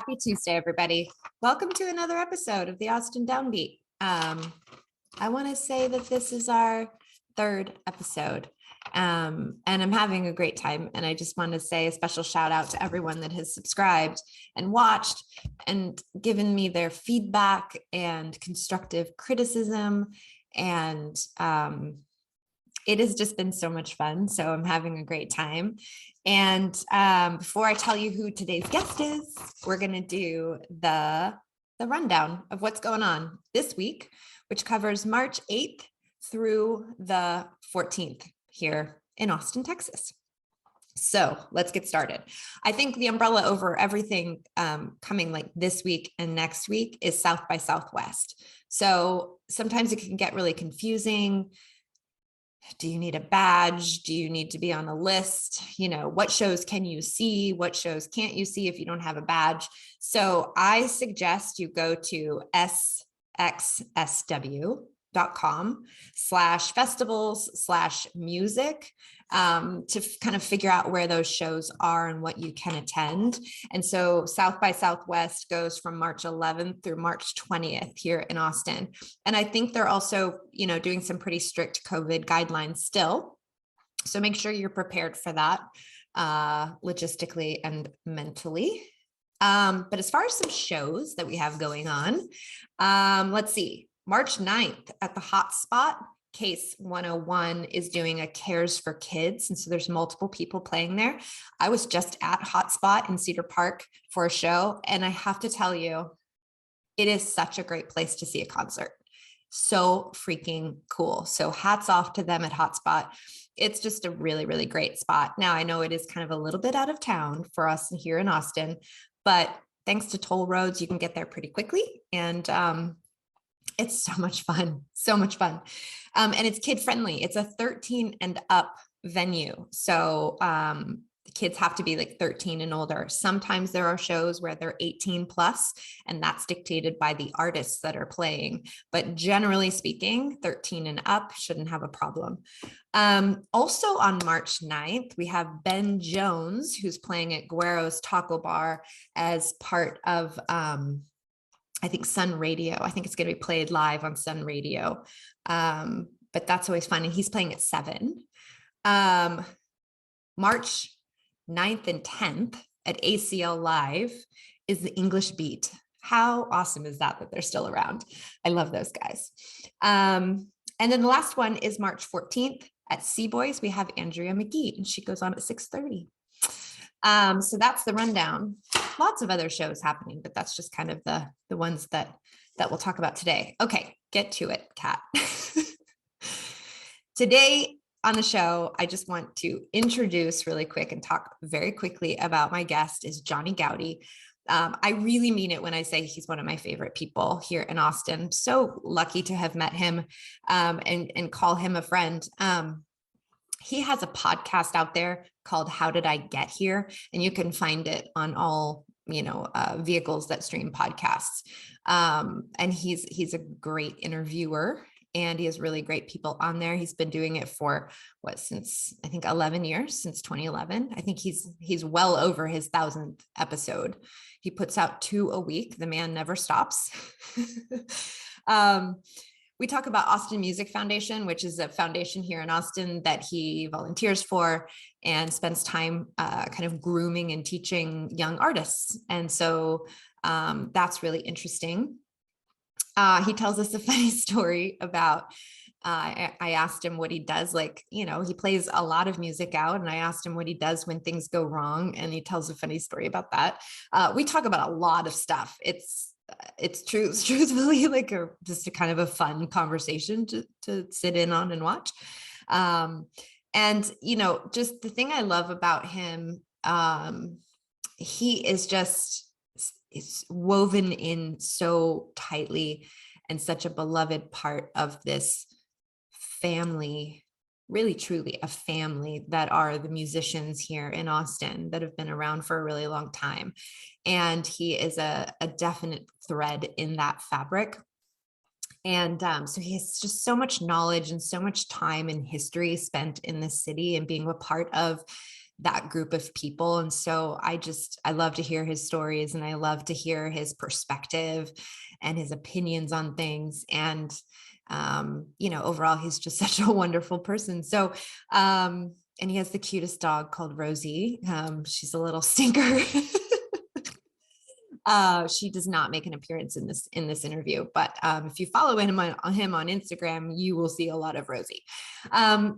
Happy Tuesday, everybody. Welcome to another episode of the Austin Downbeat. I want to say that this is our third episode, and I'm having a great time. And I just want to say a special shout out to everyone that has subscribed and watched and given me their feedback and constructive criticism. And it has just been so much fun. So I'm having a great time. And before I tell you who today's guest is, we're going to do the rundown of what's going on this week, which covers March 8th through the 14th here in Austin, Texas. So let's get started. I think the umbrella over everything coming like this week and next week is South by Southwest. So sometimes it can get really confusing. Do you need a badge? Do you need to be on a list? You know, what shows can you see? What shows can't you see if you don't have a badge? So I suggest you go to sxsw.com/festivals/music to kind of figure out where those shows are and what you can attend. And so South by Southwest goes from March 11th through March 20th here in Austin. And I think they're also, you know, doing some pretty strict COVID guidelines still. So make sure you're prepared for that logistically and mentally. But as far as some shows that we have going on, let's see. March 9th at the Hotspot, Case 101 is doing a Cares for Kids. And so there's multiple people playing there. I was just at Hotspot in Cedar Park for a show. And I have to tell you, it is such a great place to see a concert. So freaking cool. So hats off to them at Hotspot. It's just a really, really great spot. Now I know it is kind of a little bit out of town for us here in Austin, but thanks to toll roads, you can get there pretty quickly. And it's so much fun, so much fun. And it's kid friendly. It's a 13 and up venue. So the kids have to be like 13 and older. Sometimes there are shows where they're 18 plus, and that's dictated by the artists that are playing. But generally speaking, 13 and up shouldn't have a problem. Also on March 9th, we have Ben Jones, who's playing at Guero's Taco Bar as part of I think Sun Radio. I think it's going to be played live on Sun Radio. But that's always fun. And he's playing at 7. March 9th and 10th at ACL Live is the English Beat. How awesome is that they're still around? I love those guys. And then the last one is March 14th at Seaboys. We have Andrea McGee, and she goes on at 6:30. So that's the rundown. Lots of other shows happening, but that's just kind of the ones that we'll talk about today. Okay, get to it, Kat. Today on the show, I just want to introduce really quick and talk very quickly about my guest is Johnny Goudie. I really mean it when I say he's one of my favorite people here in Austin. I'm so lucky to have met him and call him a friend. He has a podcast out there called How Did I Get Here? And you can find it on all, vehicles that stream podcasts. And he's a great interviewer, and he has really great people on there. He's been doing it for since I think 11 years, since 2011. I think he's well over his 1,000th episode. He puts out 2 a week. The man never stops. We talk about Austin Music Foundation, which is a foundation here in Austin that he volunteers for and spends time kind of grooming and teaching young artists. And so that's really interesting. He tells us a funny story about, I asked him what he does. He plays a lot of music out, and I asked him what he does when things go wrong. And he tells a funny story about that. We talk about a lot of stuff. It's truthfully just a kind of a fun conversation to sit in on and watch. And, just the thing I love about him, he is just, it's woven in so tightly and such a beloved part of this family, really truly a family that are the musicians here in Austin that have been around for a really long time. And he is a definite thread in that fabric. And so he has just so much knowledge and so much time and history spent in this city and being a part of that group of people. And so I love to hear his stories, and I love to hear his perspective and his opinions on things. And, overall, he's just such a wonderful person. So, and he has the cutest dog called Rosie. She's a little stinker. She does not make an appearance in this interview, but if you follow him on Instagram, you will see a lot of Rosie.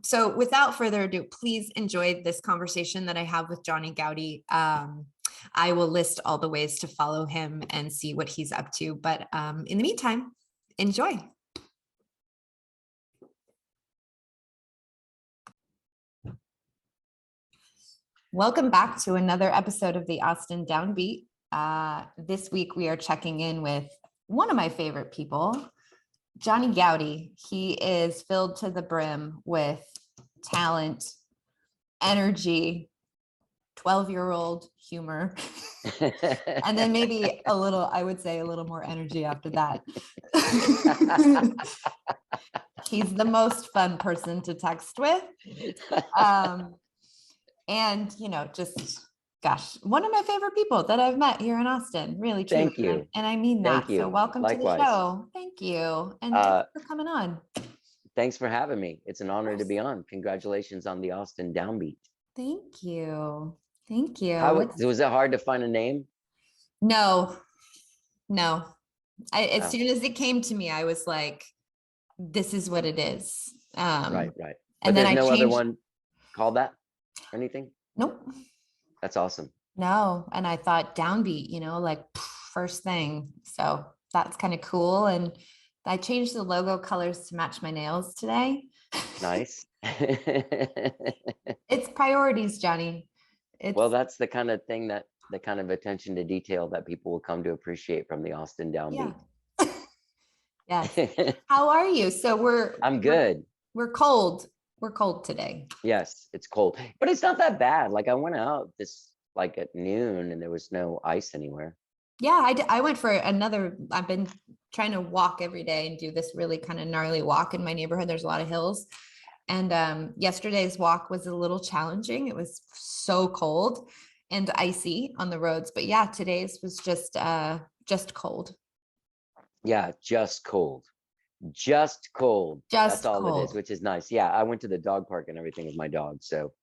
So without further ado, please enjoy this conversation that I have with Johnny Goudie. I will list all the ways to follow him and see what he's up to. But in the meantime, enjoy. Welcome back to another episode of the Austin Downbeat. This week we are checking in with one of my favorite people, Johnny Goudie. He is filled to the brim with talent, energy, 12-year-old humor, and then maybe I would say a little more energy after that. He's the most fun person to text with. And, gosh, one of my favorite people that I've met here in Austin, really. Thank you. And I mean that. So welcome Likewise. to the show. Thank you. And thanks for coming on. Thanks for having me. It's an honor to be on. Congratulations on the Austin Downbeat. Thank you. Thank you. Was it hard to find a name? No. As soon as it came to me, I was like, this is what it is. Right. But and there's then no other one called that? Anything? Nope. That's awesome. No. And I thought Downbeat, first thing. So that's kind of cool. And I changed the logo colors to match my nails today. Nice. It's priorities, Johnny. Well, that's the kind of thing the kind of attention to detail that people will come to appreciate from the Austin Downbeat. Yeah. Yes. How are you? So I'm good. We're cold. We're cold today. Yes, it's cold, but it's not that bad. Like I went out at noon and there was no ice anywhere. Yeah, I went for I've been trying to walk every day and do this really kind of gnarly walk in my neighborhood. There's a lot of hills. And yesterday's walk was a little challenging. It was so cold and icy on the roads. But yeah, today's was just cold. Yeah, just cold. That's all it is, which is nice. Yeah, I went to the dog park and everything with my dog. So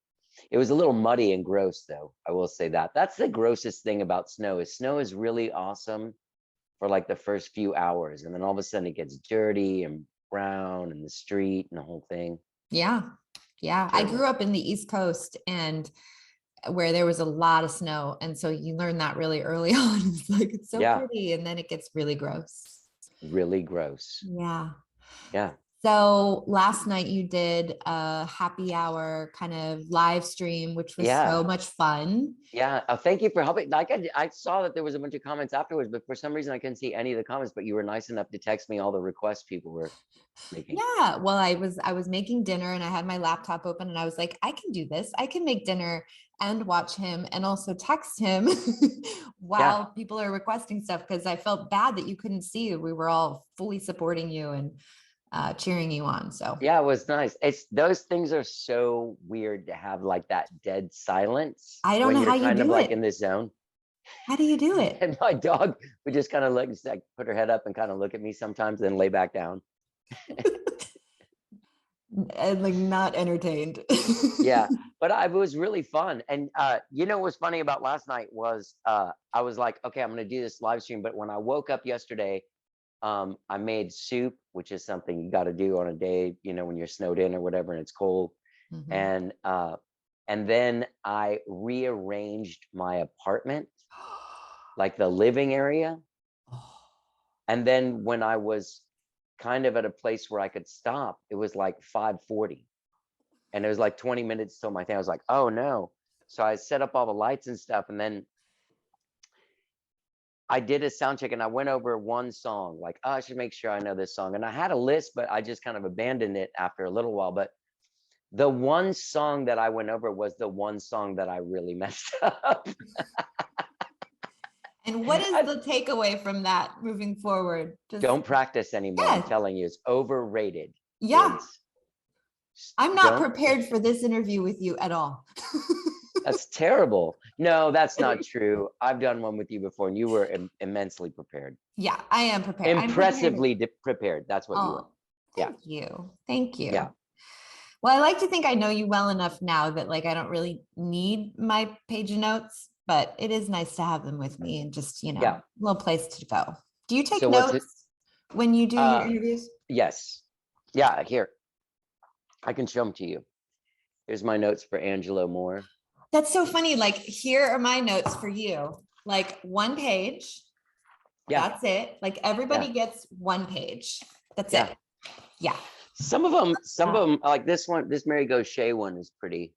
it was a little muddy and gross, though. I will say that. That's the grossest thing about snow is really awesome for like the first few hours. And then all of a sudden it gets dirty and brown in the street and the whole thing. Yeah. I grew up in the East Coast and where there was a lot of snow. And so you learn that really early on. It's like, it's so pretty. And then it gets really gross. Really gross. Yeah. So last night you did a happy hour kind of live stream, which was so much fun. Yeah. Thank you for helping. Like I saw that there was a bunch of comments afterwards, but for some reason I couldn't see any of the comments, but you were nice enough to text me all the requests people were making. Yeah. Well, I was making dinner and I had my laptop open and I was like, I can do this. I can make dinner and watch him and also text him while people are requesting stuff. Cause I felt bad that you couldn't see. We were all fully supporting you and cheering you on. So yeah, it was nice. It's those things are so weird to have like that dead silence. I don't know how you do it. Kind of like in this zone. How do you do it? And my dog would just kind of like put her head up and kind of look at me sometimes, then lay back down. And like not entertained. Yeah, but it was really fun. And you know what's funny about last night was I was like, okay, I'm gonna do this live stream. But when I woke up yesterday, I made soup, which is something you got to do on a day, you know, when you're snowed in or whatever and it's cold. Mm-hmm. And then I rearranged my apartment, like the living area. And then when I was kind of at a place where I could stop, it was like 5:40. And it was like 20 minutes till my thing. I was like, oh no. So I set up all the lights and stuff. And then I did a sound check and I went over one song, like, oh, I should make sure I know this song. And I had a list, but I just kind of abandoned it after a little while. But the one song that I went over was the one song that I really messed up. And what is the takeaway from that moving forward? Don't practice anymore. I'm telling you, it's overrated. Yeah. I'm not prepared for this interview with you at all. That's terrible. No, that's not true. I've done one with you before and you were immensely prepared. Yeah, I am prepared. Impressively prepared. That's what you were. Thank you. Thank you. Yeah. Well, I like to think I know you well enough now that like I don't really need my page of notes, but it is nice to have them with me and just, a little place to go. Do you take notes when you do your interviews? Yes. Yeah, here. I can show them to you. Here's my notes for Angelo Moore. That's so funny. Like, here are my notes for you. Like, one page. Yeah. That's it. Like, everybody gets one page. That's it. Yeah. Some of them, like this one, this Mary Gauche one is pretty.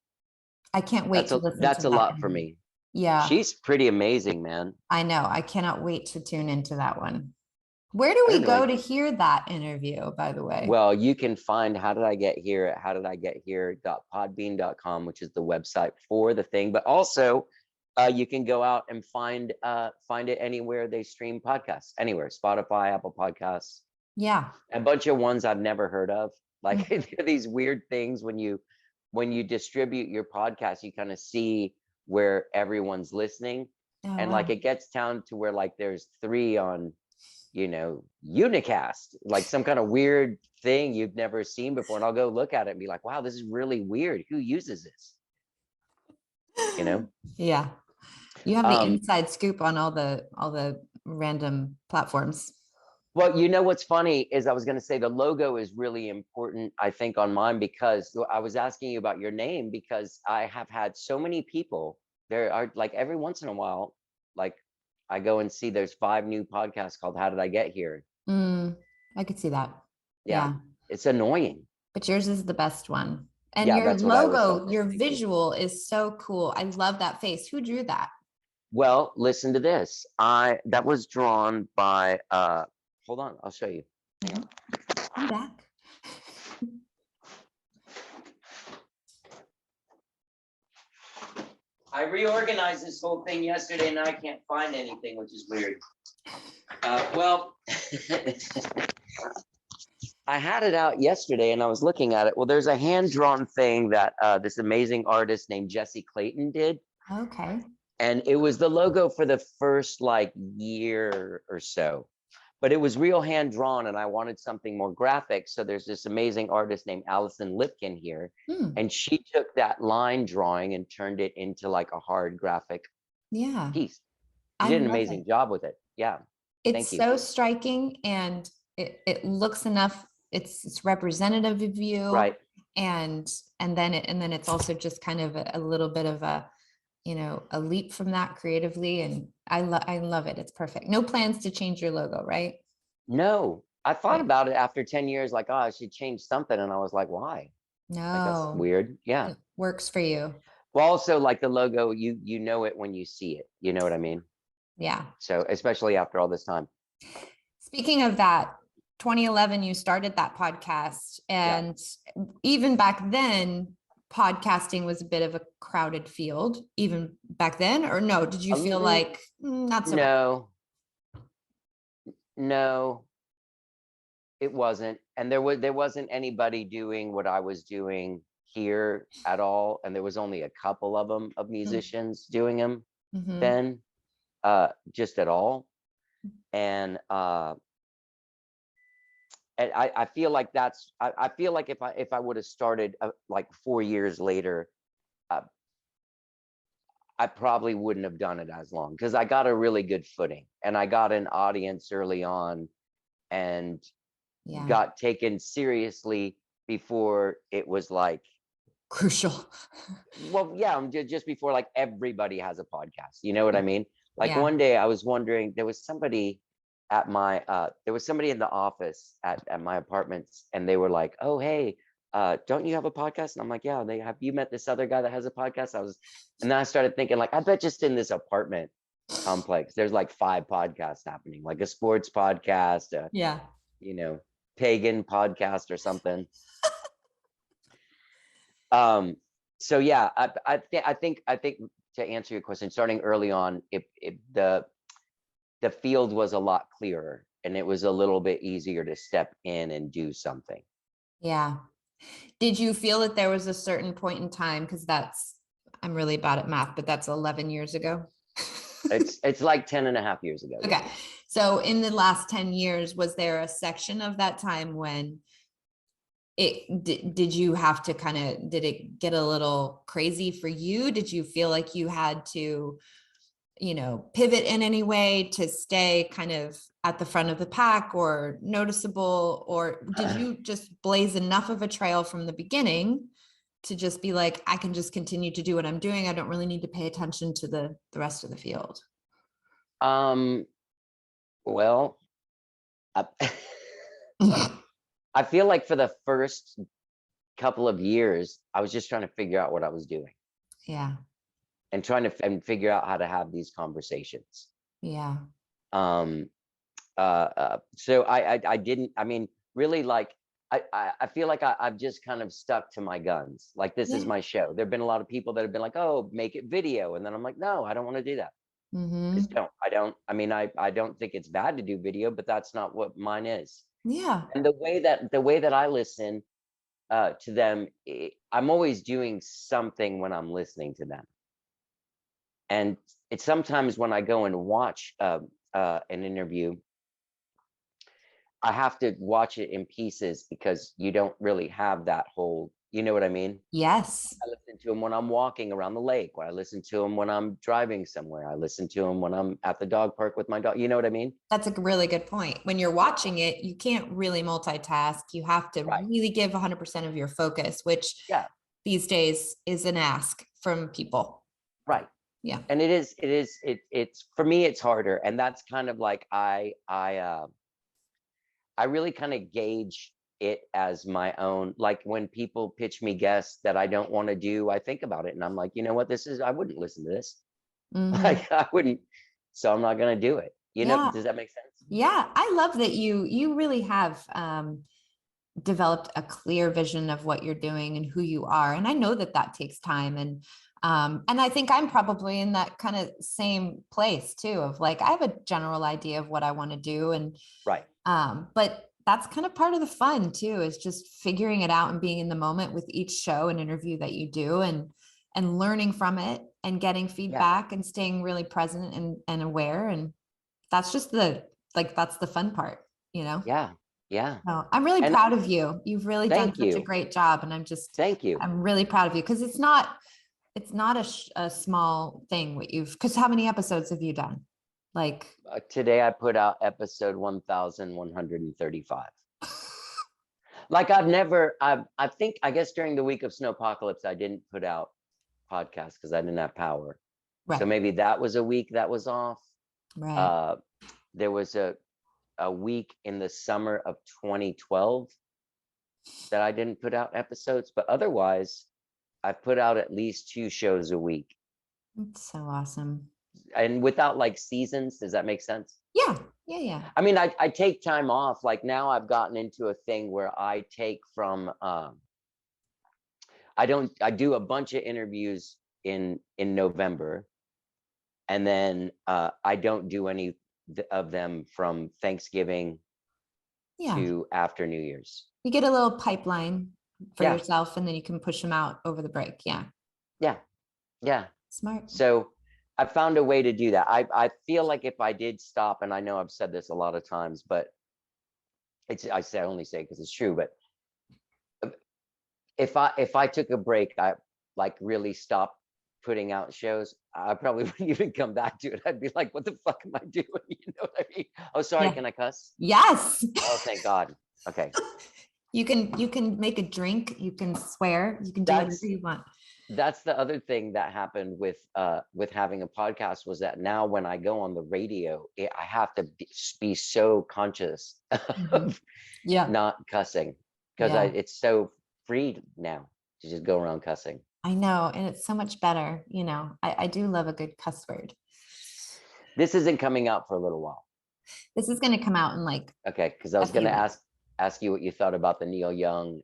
I can't wait to listen to that's a that lot for me. Yeah. She's pretty amazing, man. I know. I cannot wait to tune into that one. Where do we go to hear that interview, by the way? Well, you can find How Did I Get Here at howdidigethere.podbean.com, which is the website for the thing. But also, you can go out and find it anywhere they stream podcasts, anywhere, Spotify, Apple Podcasts. Yeah. A bunch of ones I've never heard of. Like these weird things when you distribute your podcast, you kind of see where everyone's listening. And like it gets down to where like there's 3 on, Unicast, like some kind of weird thing you've never seen before. And I'll go look at it and be like, wow, this is really weird. Who uses this? Yeah. You have the inside scoop on all the random platforms. Well, what's funny is I was going to say the logo is really important, I think, on mine, because I was asking you about your name because I have had so many people. There are like every once in a while, like I go and see there's 5 new podcasts called How Did I Get Here? I could see that. Yeah. It's annoying. But yours is the best one. And your logo, your visual is so cool. I love that face. Who drew that? Well, listen to this. That was drawn by hold on, I'll show you. Hang on. I'm back. I reorganized this whole thing yesterday and I can't find anything, which is weird. Well, I had it out yesterday and I was looking at it. Well, there's a hand-drawn thing that this amazing artist named Jesse Clayton did. Okay. And it was the logo for the first like year or so. But it was real hand drawn and I wanted something more graphic. So there's this amazing artist named Allison Lipkin here. And she took that line drawing and turned it into like a hard graphic piece. She did an amazing job with it. Yeah. It's so striking and it looks enough. It's representative of you. Right. And then it's also just kind of a little bit of a leap from that creatively. And I love it. It's perfect. No plans to change your logo, right? No, I thought about it after 10 years, like, oh, I should change something. And I was like, why? No. Like, that's weird. Yeah. It works for you. Well, also like the logo, you know it when you see it. You know what I mean? Yeah. So especially after all this time. Speaking of that, 2011, you started that podcast. And even back then, podcasting was a bit of a crowded field even back then, or no? Did you feel like not so much? No, it wasn't. And there wasn't anybody doing what I was doing here at all. And there was only a couple of them of musicians doing them then, just at all. And I feel like I feel like if I would have started like 4 years later, I probably wouldn't have done it as long because I got a really good footing and I got an audience early on and got taken seriously before it was like crucial. Well, yeah, just before like everybody has a podcast. You know what I mean? Like one day I was wondering, there was somebody in the office at my apartments and they were like, oh, hey, don't you have a podcast? And I'm like, yeah. Have you met this other guy that has a podcast? And then I started thinking like, I bet just in this apartment complex, there's like 5 podcasts happening, like a sports podcast, pagan podcast or something. So yeah, I think to answer your question, starting early on, the field was a lot clearer and it was a little bit easier to step in and do something. Yeah. Did you feel that there was a certain point in time? Because that's, I'm really bad at math, but that's 11 years ago. It's like 10 and a half years ago. Okay. So in the last 10 years, was there a section of that time when did you have to did it get a little crazy for you? Did you feel like you had to, pivot in any way to stay kind of at the front of the pack or noticeable, or did you just blaze enough of a trail from the beginning to just be like, I can just continue to do what I'm doing. I don't really need to pay attention to the rest of the field. Well, I feel like for the first couple of years, I was just trying to figure out what I was doing. Yeah. And trying to figure out how to have these conversations. Yeah. So I didn't, I mean, really, like, I feel like I've just kind of stuck to my guns. Like, this is my show. There've been a lot of people that have been like, oh, make it video. And then I'm like, no, I don't want to do that. Just don't. I mean, I don't think it's bad to do video, but that's not what mine is. Yeah. And the way that I listen to them, I'm always doing something when I'm listening to them. And it's sometimes when I go and watch an interview, I have to watch it in pieces because you don't really have that whole, you know what I mean? Yes. I listen to them when I'm walking around the lake, or I listen to them when I'm driving somewhere. I listen to them when I'm at the dog park with my dog. You know what I mean? That's a really good point. When you're watching it, you can't really multitask. You have to really give 100% of your focus, which these days is an ask from people. Right. Yeah. And it's for me, it's harder. And that's kind of like, I really kind of gauge it as my own. Like, when people pitch me guests that I don't want to do, I think about it and I'm like, you know what, I wouldn't listen to this. Like, I wouldn't, so I'm not going to do it. You know, does that make sense? Yeah. I love that you really have developed a clear vision of what you're doing and who you are. And I know that takes time. And I think I'm probably in that kind of same place too, of like, I have a general idea of what I want to do. And but that's kind of part of the fun too, is just figuring it out and being in the moment with each show and interview that you do, and learning from it and getting feedback and staying really present and aware. And that's just that's the fun part, Yeah. So I'm really proud of you. You've really done such a great job. And Thank you. I'm really proud of you, because it's not a small thing because how many episodes have you done? Like, today I put out episode 1135. Like, I guess during the week of Snowpocalypse, I didn't put out podcasts because I didn't have power. Right. So maybe that was a week that was off. Right. There was a week in the summer of 2012 that I didn't put out episodes, but otherwise I've put out at least 2 shows a week. That's so awesome. And without like seasons, does that make sense? Yeah. I mean, I take time off. Like, now I've gotten into a thing where I take from, I do a bunch of interviews in November, and then I don't do any of them from Thanksgiving to after New Year's. You get a little pipeline for yourself, and then you can push them out over the break. Yeah. Smart. So I found a way to do that. I feel like if I did stop, and I know I've said this a lot of times, but I only say it because it's true, but if I took a break, I like really stopped putting out shows, I probably wouldn't even come back to it. I'd be like, what the fuck am I doing? You know what I mean? Oh, sorry. Can I cuss? Yes. Oh, thank God. Okay. You can make a drink. You can swear. You can do whatever you want. That's the other thing that happened with having a podcast, was that now when I go on the radio, I have to be so conscious of not cussing, because it's so free now to just go around cussing. I know. And it's so much better. I do love a good cuss word. This isn't coming out for a little while. This is going to come out in like. Okay. Because I was going to ask you what you thought about the Neil Young,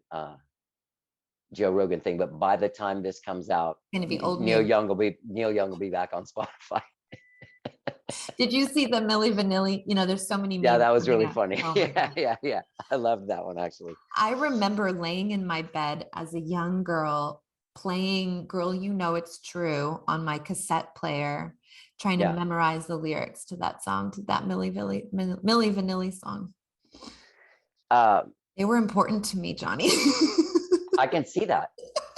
Joe Rogan thing, but by the time this comes out, it's gonna be old. Neil Young will be back on Spotify. Did you see the Milli Vanilli? There's so many. Yeah, that was really funny. Oh, yeah. I loved that one, actually. I remember laying in my bed as a young girl playing Girl You Know It's True on my cassette player, trying to memorize the lyrics to that song, to that Milli Vanilli song. They were important to me, Johnny. I can see that.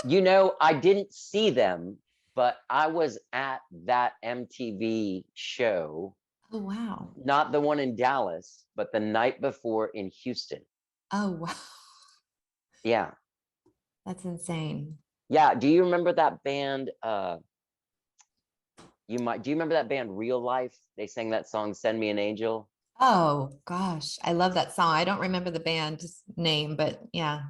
You know, I didn't see them, but I was at that MTV show. Oh, wow. Not the one in Dallas, but the night before in Houston. Oh, wow. Yeah. That's insane. Yeah. Do you remember that band? Do you remember that band Real Life? They sang that song, Send Me an Angel. Oh gosh, I love that song. I don't remember the band's name, but yeah.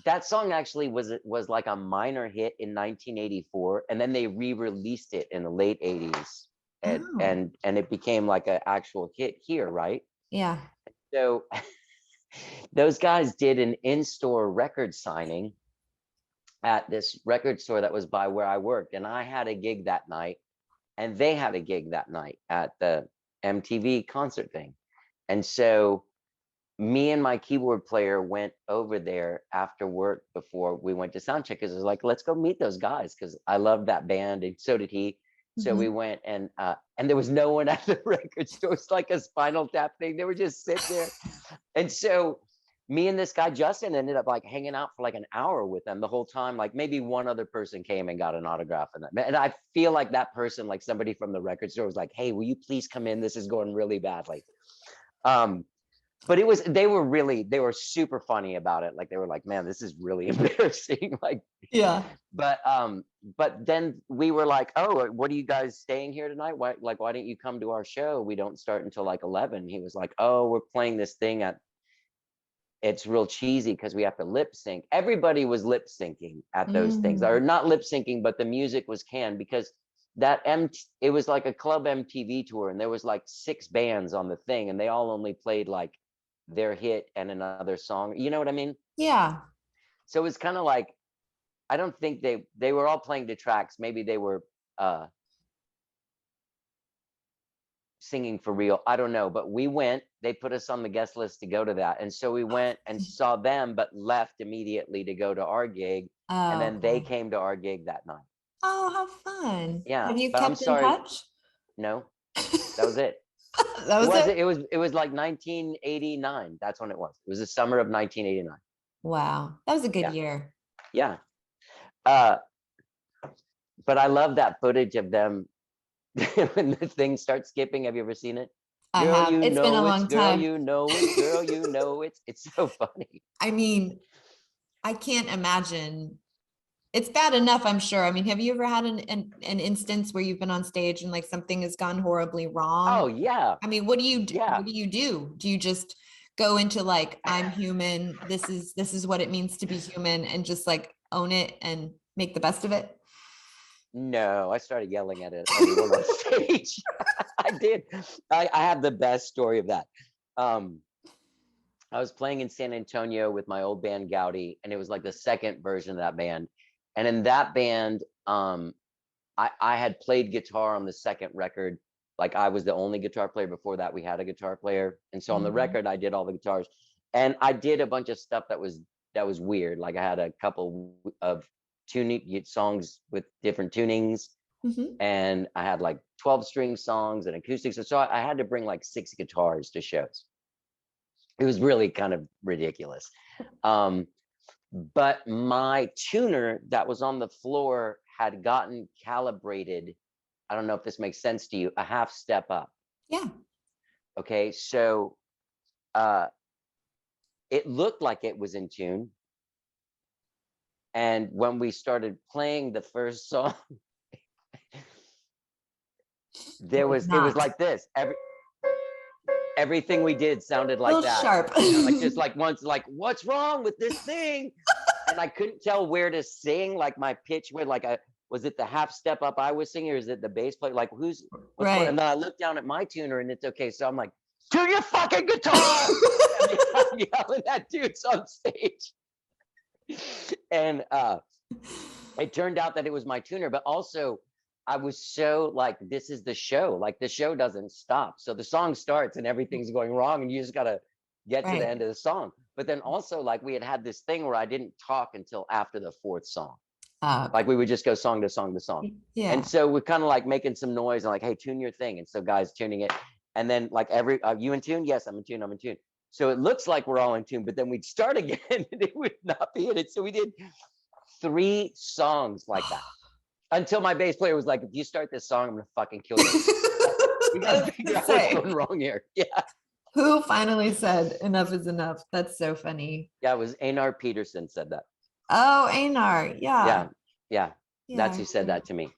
That song actually was like a minor hit in 1984, and then they re-released it in the late 80s, and it became like an actual hit here, right? Yeah. So those guys did an in-store record signing at this record store that was by where I worked, and I had a gig that night, and they had a gig that night at the MTV concert thing. And so me and my keyboard player went over there after work before we went to sound check, because it was like, let's go meet those guys, because I loved that band and so did he. So we went, and there was no one at the record store. It's like a Spinal Tap thing. They were just sitting there. And so me and this guy Justin ended up like hanging out for like an hour with them the whole time. Like maybe one other person came and got an autograph, and I feel like that person, like somebody from the record store, was like, hey, will you please come in, this is going really badly. But they were super funny about it. Like they were like, man, this is really embarrassing. Like, yeah. But then we were like, oh, what are you guys staying here tonight? Why don't you come to our show? We don't start until like 11. He was like, oh, we're playing this thing it's real cheesy because we have to lip sync. Everybody was lip syncing at those things, or not lip syncing, but the music was canned, because it was like a club MTV tour, and there was like 6 bands on the thing, and they all only played like their hit and another song. You know what I mean? Yeah. So it was kind of like, I don't think they were all playing the tracks. Maybe they were singing for real. I don't know, but we went, they put us on the guest list to go to that. And so we went and saw them, but left immediately to go to our gig. And then they came to our gig that night. Oh, how fun. Yeah. Have you but kept I'm sorry. in touch? No, that was it. That was it? It was like 1989. That's when it was. It was the summer of 1989. Wow. That was a good year. Yeah. But I love that footage of them when the thing starts skipping. Have you ever seen it? I have. It's been a long time. Girl, you know it. Girl, you know it. It's so funny. I mean, I can't imagine. It's bad enough, I'm sure. I mean, have you ever had an instance where you've been on stage and like something has gone horribly wrong? Oh yeah. I mean, what do you do? Yeah. What do you do? Do you just go into like, I'm human, this is what it means to be human, and just like own it and make the best of it? No, I started yelling at everyone on stage. I did. I have the best story of that. I was playing in San Antonio with my old band Goudie, and it was like the second version of that band. And in that band, I had played guitar on the second record. Like I was the only guitar player. Before that, we had a guitar player. And so on the record, I did all the guitars. And I did a bunch of stuff that was weird. Like I had a couple of tuning songs with different tunings, and I had like 12-string songs and acoustics, and so I had to bring like 6 guitars to shows. It was really kind of ridiculous. But my tuner that was on the floor had gotten calibrated. I don't know if this makes sense to you, a half step up. Yeah. Okay, so it looked like it was in tune. And when we started playing the first song, it was like this. Everything we did sounded like that. Sharp. Like just like once, like, what's wrong with this thing? And I couldn't tell where to sing. Like my pitch went like was it the half step up I was singing, or is it the bass player? Like what's right? And then I looked down at my tuner and it's okay. So I'm like, tune your fucking guitar. I'm yelling at dudes on stage. And it turned out that it was my tuner, but also I was so like, this is the show. Like the show doesn't stop. So the song starts and everything's going wrong, and you just gotta get to the end of the song. But then also like we had this thing where I didn't talk until after the fourth song. Okay. Like we would just go song to song to song. Yeah. And so we're kind of like making some noise and like, hey, tune your thing. And so guys tuning it. And then like you in tune? Yes, I'm in tune. I'm in tune. So it looks like we're all in tune, but then we'd start again and it would not be in it. So we did 3 songs like that until my bass player was like, if you start this song, I'm going to fucking kill you. We got to figure out what's going wrong here. Yeah. Who finally said enough is enough? That's so funny. Yeah, it was Einar Peterson said that. Oh, Einar. Yeah. Yeah. That's who said that to me.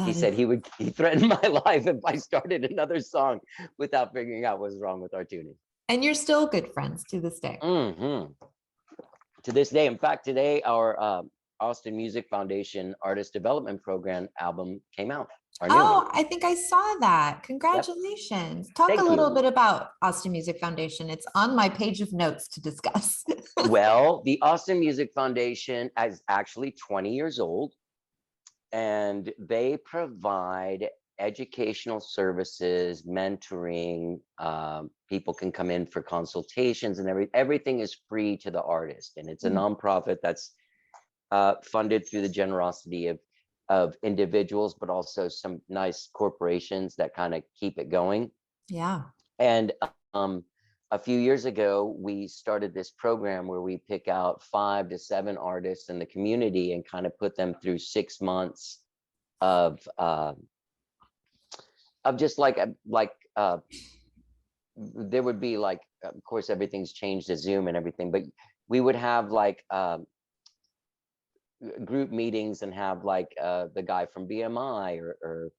He said he threatened my life if I started another song without figuring out what's wrong with our tuning. And you're still good friends to this day. To this day. In fact, today our Austin Music Foundation Artist Development Program album came out. Oh, I think I saw that. Congratulations. Yep. Talk a little bit about Austin Music Foundation. It's on my page of notes to discuss. Well, the Austin Music Foundation is actually 20 years old, and they provide educational services, mentoring. People can come in for consultations, and everything is free to the artist. And it's a nonprofit that's funded through the generosity of individuals, but also some nice corporations that kind of keep it going. Yeah. And a few years ago, we started this program where we pick out 5 to 7 artists in the community and kind of put them through 6 months of just there would be like, of course, everything's changed to Zoom and everything, but we would have like group meetings and have like the guy from BMI or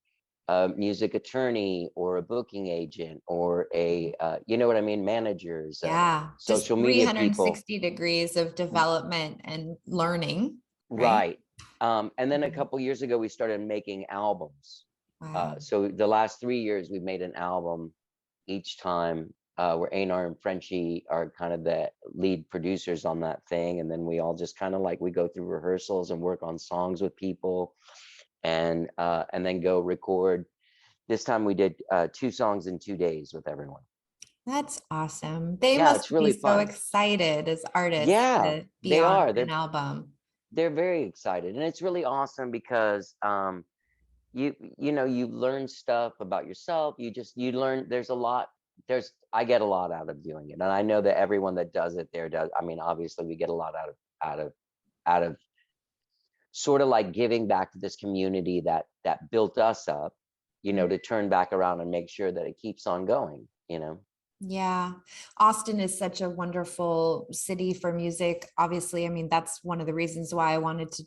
a music attorney or a booking agent or a you know what I mean, managers, social media people. 360 degrees of development and learning, right? And then a couple years ago we started making albums. Wow. So the last 3 years we've made an album each time, where Einar and Frenchie are kind of the lead producers on that thing. And then we all just kind of like, we go through rehearsals and work on songs with people and then go record. This time we did 2 songs in 2 days with everyone. That's awesome. They must really be so excited as artists to be they on are. an album. They're very excited. And it's really awesome because you know, you learn stuff about yourself. You learn, I get a lot out of doing it. And I know that everyone that does it there does. I mean, obviously we get a lot out of sort of like giving back to this community that built us up, you know, to turn back around and make sure that it keeps on going, you know? Yeah. Austin is such a wonderful city for music. Obviously, I mean, that's one of the reasons why I wanted to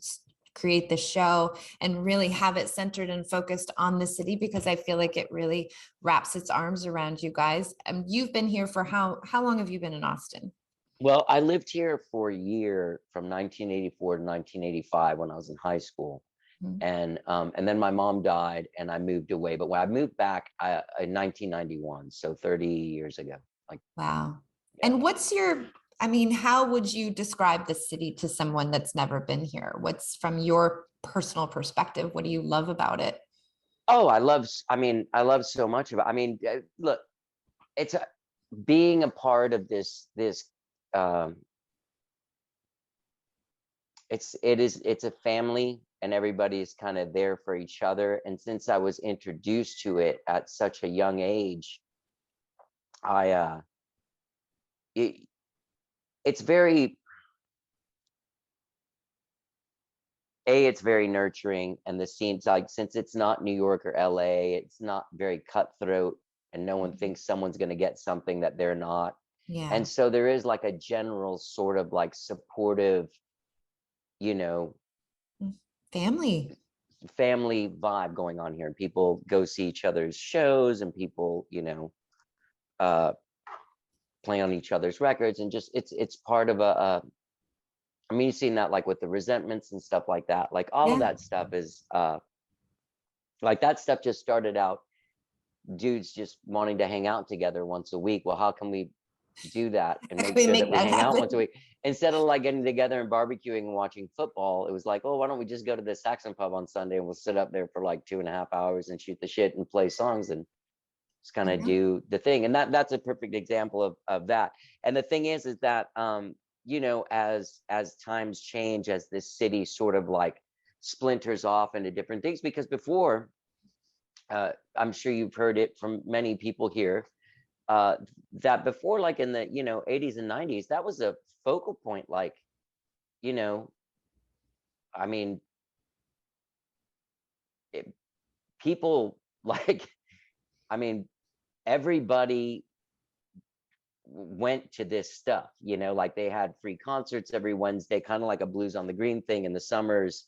create the show and really have it centered and focused on the city, because I feel like it really wraps its arms around you guys. And you've been here for how long have you been in Austin? Well, I lived here for a year from 1984 to 1985 when I was in high school. And then my mom died and I moved away. But when I moved back in 1991, so 30 years ago. Like, wow. Yeah. And how would you describe the city to someone that's never been here? What's, from your personal perspective, what do you love about it? Oh, I love so much about, look, it's being a part of this, it's a family, and everybody's kind of there for each other. And since I was introduced to it at such a young age, it's very nurturing, and the scene's like, since it's not New York or LA, it's not very cutthroat, and no one thinks someone's going to get something that they're not. Yeah. And so there is like a general sort of like supportive, you know, family vibe going on here, and people go see each other's shows, and people, you know, play on each other's records, and just it's part of you've seen that like with the resentments and stuff like that, like all of that stuff is like that stuff just started out dudes just wanting to hang out together once a week. Well, how can we do that and make sure that we hang out once a week instead of like getting together and barbecuing and watching football? It was like, oh, why don't we just go to the Saxon pub on Sunday and we'll sit up there for like 2.5 hours and shoot the shit and play songs. And Just kind of do the thing. And that's a perfect example of that. And the thing is that, you know, as times change, as this city sort of like splinters off into different things, because before, I'm sure you've heard it from many people here, that before, like in the, you know, 80s and 90s, that was a focal point. Like, you know, I mean, people like, I mean, everybody went to this stuff, you know, like they had free concerts every Wednesday, kind of like a Blues on the Green thing in the summers,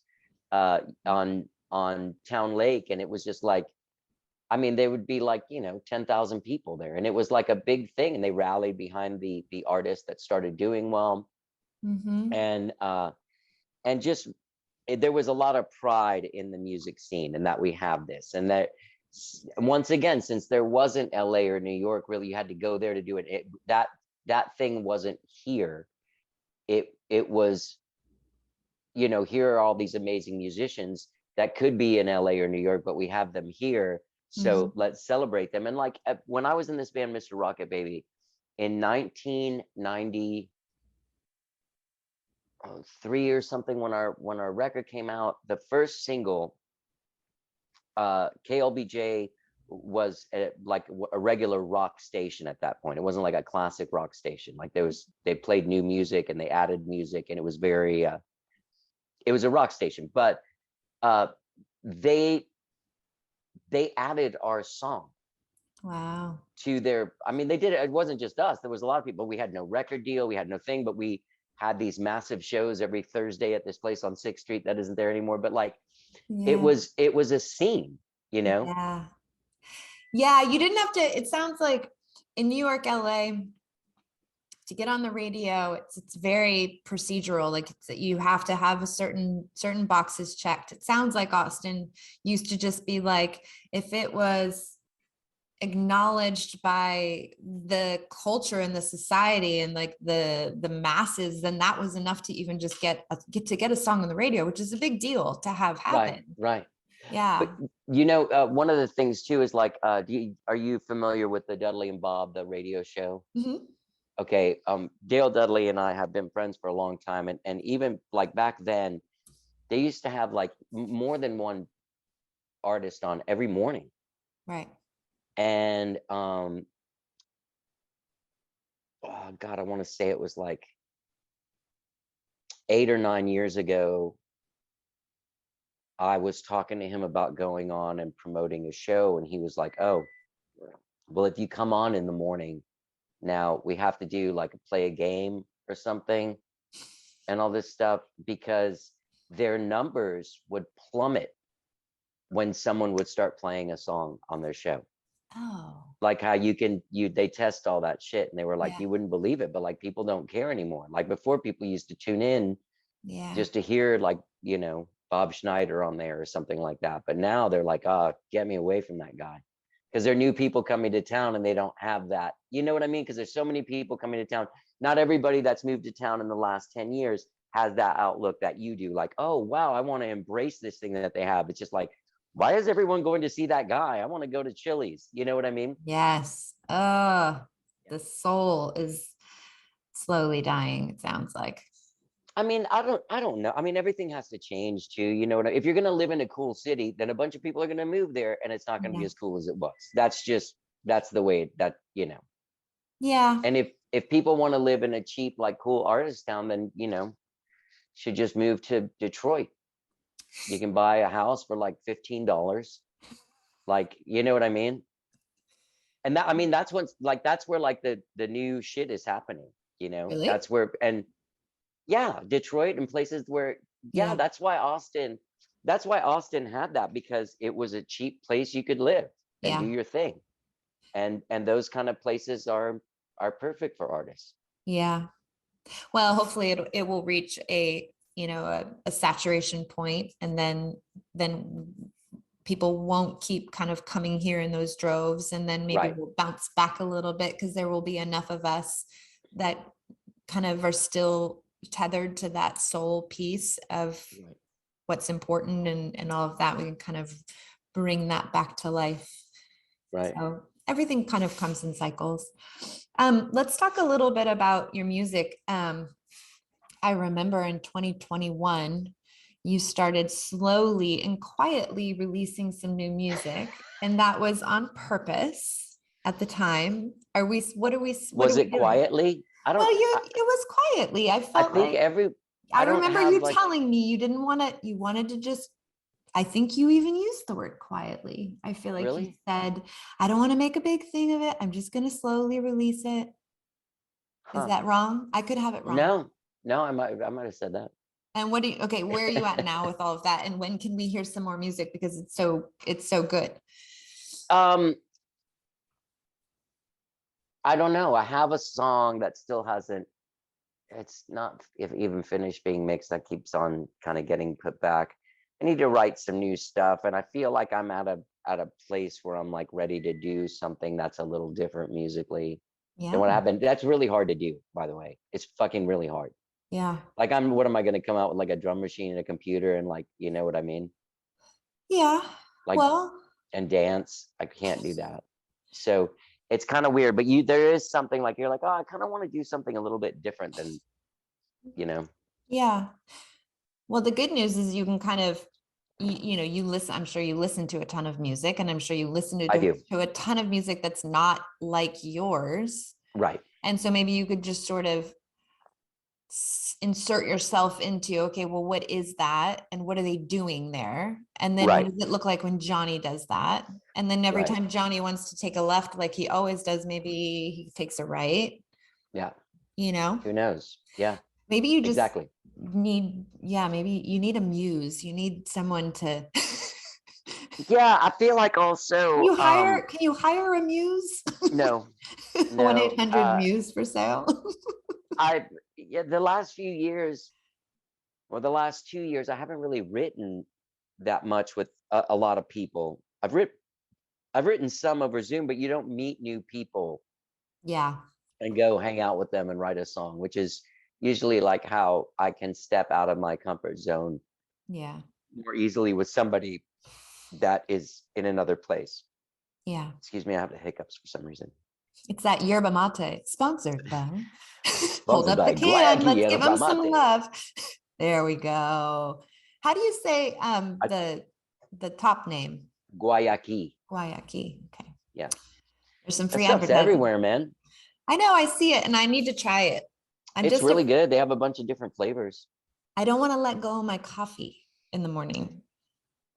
on Town Lake. And it was just like, I mean, there would be like, you know, 10,000 people there, and it was like a big thing, and they rallied behind the artist that started doing well. And just there was a lot of pride in the music scene, and that we have this, and that once again, since there wasn't LA or New York, really, you had to go there to do it. That thing wasn't here. It was, you know, here are all these amazing musicians that could be in LA or New York, but we have them here. So let's celebrate them. And like when I was in this band, Mr. Rocket Baby, in 1993 or something, when our record came out, the first single, KLBJ was like a regular rock station at that point. It wasn't like a classic rock station. Like they played new music and they added music, and it was very, it was a rock station. But they added our song. Wow. To their, I mean, they did it. It wasn't just us. There was a lot of people. We had no record deal. We had no thing, but we had these massive shows every Thursday at this place on 6th Street that isn't there anymore. But like, it was a scene, you know? Yeah. Yeah. You didn't have to, it sounds like in New York, LA, to get on the radio, it's very procedural. Like you have to have a certain boxes checked. It sounds like Austin used to just be like, if it was acknowledged by the culture and the society and like the masses, then that was enough to even just get a song on the radio, which is a big deal to have happen. Right. Yeah. But you know, one of the things too is like, are you familiar with the Dudley and Bob, the radio show? Okay, Dale Dudley and I have been friends for a long time, and even like back then, they used to have like more than one artist on every morning. Right. And oh God, I want to say it was like 8 or 9 years ago, I was talking to him about going on and promoting a show, and he was like, oh, well, if you come on in the morning, now we have to do like play a game or something and all this stuff, because their numbers would plummet when someone would start playing a song on their show. Oh. Like how they test all that shit, and they were like, you wouldn't believe it, but like people don't care anymore. Like before, people used to tune in just to hear like, you know, Bob Schneider on there or something like that. But now they're like, get me away from that guy. Because there are new people coming to town and they don't have that. You know what I mean? Because there's so many people coming to town. Not everybody that's moved to town in the last 10 years has that outlook that you do. Like, oh, wow, I want to embrace this thing that they have. It's just like, why is everyone going to see that guy? I want to go to Chili's. You know what I mean? Yes. The soul is slowly dying, it sounds like. I mean, I don't know. I mean, everything has to change too. You know what if you're going to live in a cool city, then a bunch of people are going to move there, and it's not going to be as cool as it was. That's the way that, you know. Yeah. And if people want to live in a cheap, like cool artist town, then, you know, should just move to Detroit. You can buy a house for like $15. Like, you know what I mean? And that, I mean, that's what's like, that's where like the new shit is happening, you know. Really? That's where, and yeah, Detroit and places where, that's why Austin had that, because it was a cheap place you could live and do your thing. And those kind of places are perfect for artists. Yeah. Well, hopefully it will reach a saturation point, and then people won't keep kind of coming here in those droves, and then maybe we'll bounce back a little bit, because there will be enough of us that kind of are still tethered to that soul piece of what's important and all of that. We can kind of bring that back to life. Right. So everything kind of comes in cycles. Let's talk a little bit about your music. I remember in 2021, you started slowly and quietly releasing some new music, and that was on purpose at the time. Was it quietly? I don't, Well, it was quietly. I I felt think like, I don't remember have you like, telling me you didn't want to, you wanted to just, I think you even used the word quietly. I feel like you really? said, I don't want to make a big thing of it. I'm just going to slowly release it. Is Huh. that wrong? I could have it wrong. No, I might have said that. And okay, where are you at now with all of that? And when can we hear some more music? Because it's so good. I don't know. I have a song that still hasn't, it's not if even finished being mixed. That keeps on kind of getting put back. I need to write some new stuff, and I feel like I'm at a place where I'm like ready to do something that's a little different musically than what Yeah. happened. That's really hard to do, by the way. It's fucking really hard. Yeah. Like what am I going to come out with like a drum machine and a computer and like, you know what I mean? Yeah. Like, Well, and dance. I can't do that. So it's kind of weird, but there is something like, you're like, oh, I kind of want to do something a little bit different than, you know. yeah. Well, the good news is you can kind of, you listen, I'm sure you listen to a ton of music, and I'm sure you listen I do. to a ton of music that's not like yours. Right. And so maybe you could just sort of insert yourself into, okay, well, what is that? And what are they doing there? And then what Right. does it look like when Johnny does that? And then every Right. time Johnny wants to take a left, like he always does, maybe he takes a right, Yeah. you know? Who knows? Yeah, Maybe you just exactly. maybe you need a muse. You need someone to Yeah, I feel like also, can you hire a muse? no, 1-800 muse for sale. the last few years, or the last 2 years, I haven't really written that much with a lot of people. I've written some over Zoom, but you don't meet new people Yeah. and go hang out with them and write a song, which is usually like how I can step out of my comfort zone Yeah. more easily with somebody that is in another place. Yeah. Excuse me, I have the hiccups for some reason. It's that yerba mate sponsored by. Hold Sponsored up the by can. Guayaki Let's give them Yerba some Mate. love. There we go. How do you say the top name? Guayaki. Guayaki. Okay. Yeah. There's some That free stuff's advertising. everywhere, man. I know, I see it and I need to try it. It's really good. They have a bunch of different flavors. I don't want to let go of my coffee in the morning.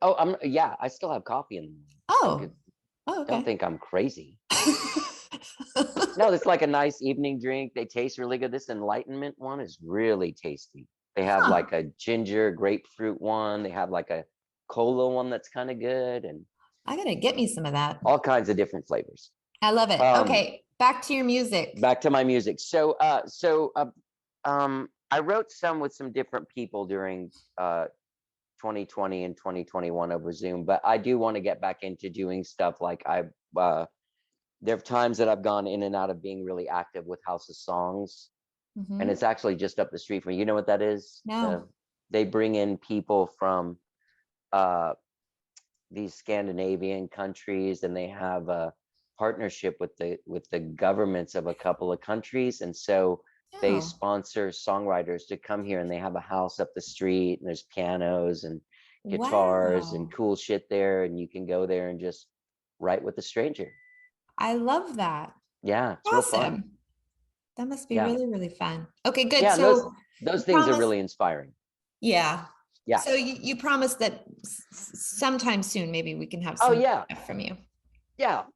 Oh, yeah, I still have coffee in the morning. Oh, okay. Don't think I'm crazy. No, it's like a nice evening drink. They taste really good. This Enlightenment one is really tasty. They have like a ginger grapefruit one. They have like a cola one that's kind of good, and I gotta get me some of that. all kinds of different flavors. I love it. Okay, back to your music. Back to my music. So I wrote some with some different people during 2020 and 2021 over Zoom, but I do want to get back into doing stuff like there are times that I've gone in and out of being really active with House of Songs, and it's actually just up the street from me. You know what that is? No. They bring in people from these Scandinavian countries, and they have a partnership with the governments of a couple of countries, and so they sponsor songwriters to come here, and they have a house up the street, and there's pianos and guitars and cool shit there, and you can go there and just write with a stranger. I love that. Yeah, it's real fun. That must be really, really fun. Okay, good. Yeah, so those things are really inspiring. Yeah. Yeah. So you promised that sometime soon, maybe we can have some stuff from you. Yeah. Okay.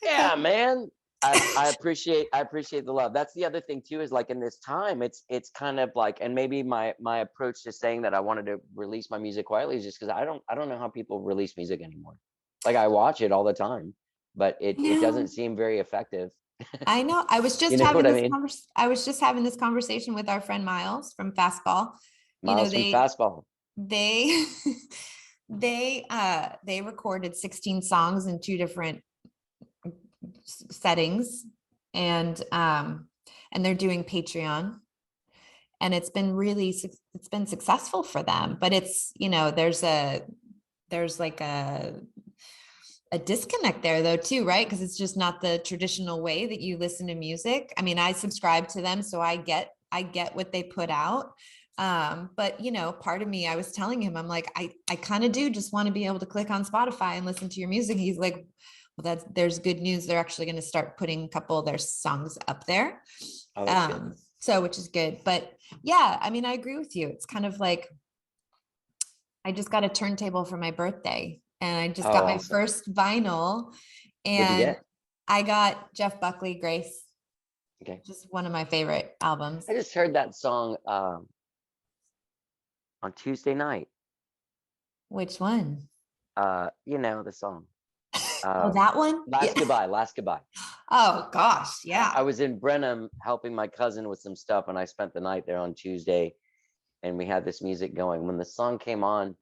Yeah, man. I appreciate the love. That's the other thing too, is like in this time, it's kind of like, and maybe my approach to saying that I wanted to release my music quietly is just because I don't know how people release music anymore. Like I watch it all the time, but it doesn't seem very effective. I know. I was just I was just having this conversation with our friend Miles from Fastball. Miles from Fastball. They recorded 16 songs in 2 different settings, and they're doing Patreon, and it's been successful for them, but it's, there's like a disconnect there though too, right? Because it's just not the traditional way that you listen to music. I mean, I subscribe to them, so I get what they put out. But you know, part of me, I was telling him, I'm like, I kind of do just want to be able to click on Spotify and listen to your music. He's like, well, there's good news. They're actually going to start putting a couple of their songs up there. Oh, that's good. So, which is good. But yeah, I mean, I agree with you. It's kind of like, I just got a turntable for my birthday and I just got my Awesome. first vinyl, What'd you and get? I got Jeff Buckley, Grace. Okay. Just one of my favorite albums. I just heard that song on Tuesday night. Which one? You know the song. Oh, that one? Last Goodbye, Last Goodbye. Oh gosh, yeah. I was in Brenham helping my cousin with some stuff, and I spent the night there on Tuesday, and we had this music going. When the song came on,